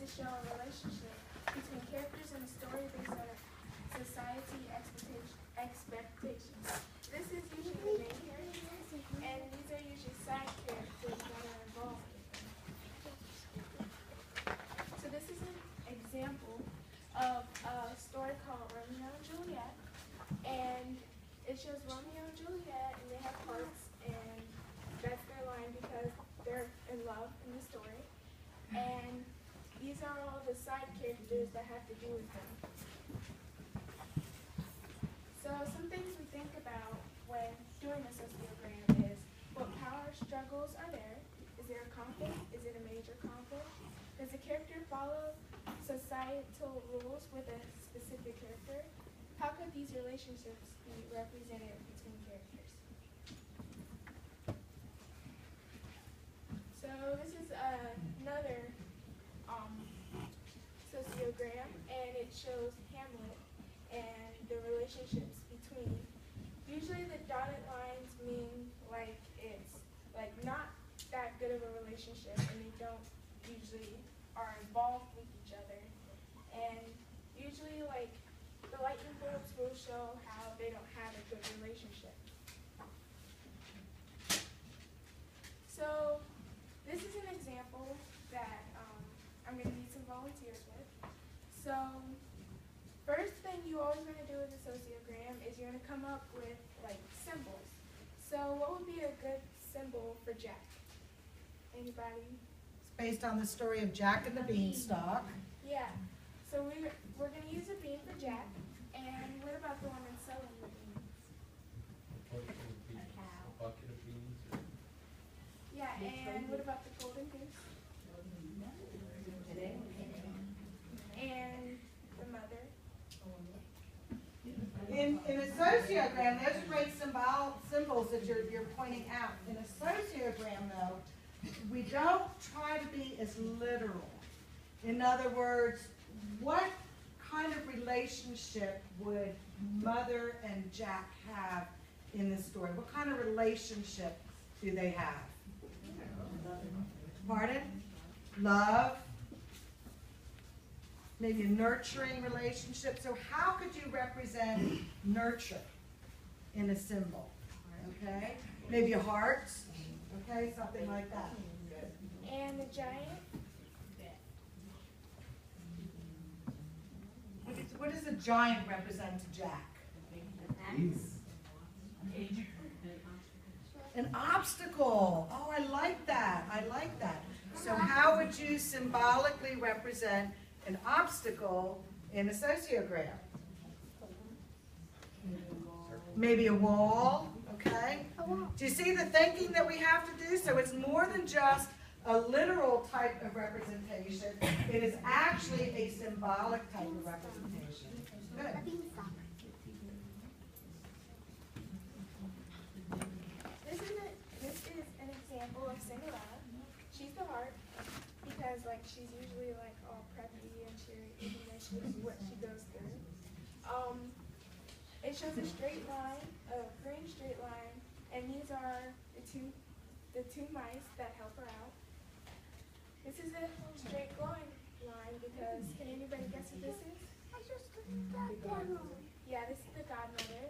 to show a relationship between characters in a story based on society expectations. This is usually the main character, and these are usually side characters that are involved with them. So this is an example of a story called Romeo and Juliet, and it shows Romeo and Juliet, and they have hearts, and that's their line because they're in love in the story. And these are all the side characters that have to do with them. So some things we think about when doing a sociogram is what power struggles are there? Is there a conflict? Is it a major conflict? Does the character follow societal rules with a specific character? How could these relationships be represented between characters? So this is another sociogram, and it shows Hamlet and the relationships between. Usually the dotted lines mean like it's like not that good of a relationship, and they don't usually are involved with each other. And usually like the lightning bolts will show how they don't have a good relationship. So this is an example that I'm going to need some volunteers with. So first thing you always want to do with a sociogram is you're going to come up with like symbols. So what would be a good symbol for Jack? Anybody? It's based on the story of Jack and the Beanstalk. Yeah. So we're going to use a bean for Jack. And what about the woman selling the beans? A bucket of beans. Yeah, and what about the golden goose? And the mother? In a sociogram, those are great symbols that you're pointing out. In a sociogram, though, we don't try to be as literal. In other words, what kind of relationship would Mother and Jack have in this story? What kind of relationship do they have? Pardon? Love? Maybe a nurturing relationship. So how could you represent nurture in a symbol? Okay? Maybe a heart? Okay, something like that. And the giant? What does a giant represent to Jack? An obstacle. Oh, I like that. I like that. So how would you symbolically represent an obstacle in a sociogram? Maybe a wall, okay? Do you see the thinking that we have to do? So it's more than just a literal type of representation. It is actually a symbolic type of representation. Good. This is an example of Cinderella. She's the heart because like she's usually like all preppy and cheery, even though she what she goes through. It shows a straight line, a green straight line, and these are the two mice that help her out. This is a straight glowing line because can anybody guess what this is? Yeah, this is the godmother,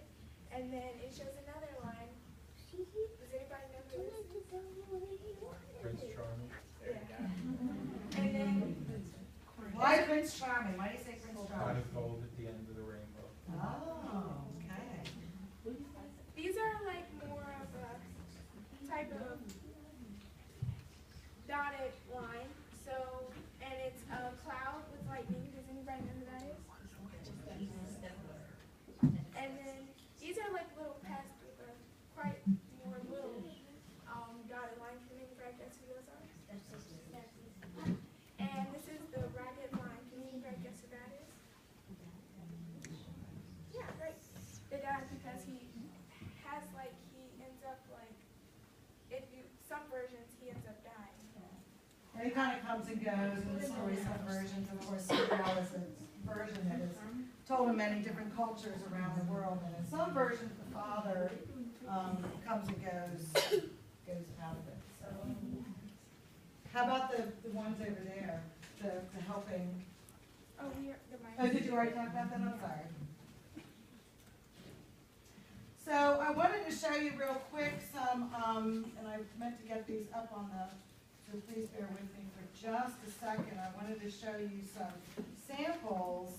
and then it shows another line. Does anybody know who this is? Prince Charming. Yeah. And then Why Prince Charming? Why do you say Prince Pot Charming? of gold at the end of the rainbow. Oh, okay. these are like more of a type of dotted line. So, and it's a cloud with lightning. Does anybody know who that is? And then these are like little pests with a quite more little dotted line. Can anybody guess who those are? And this is the ragged line. Can anybody guess who that is? Yeah, right. It dies because he has like he ends up like some versions he ends up dying. And he kind of comes and goes in the story, some versions. Of course, Cinderella is a version that is told in many different cultures around the world. And in some versions, the father comes and goes out of it. So, how about the ones over there, the helping thing. Oh, the Oh, did you already talk about that? I'm sorry. So I wanted to show you real quick some, and I meant to get these up on so please bear with me for just a second. I wanted to show you some samples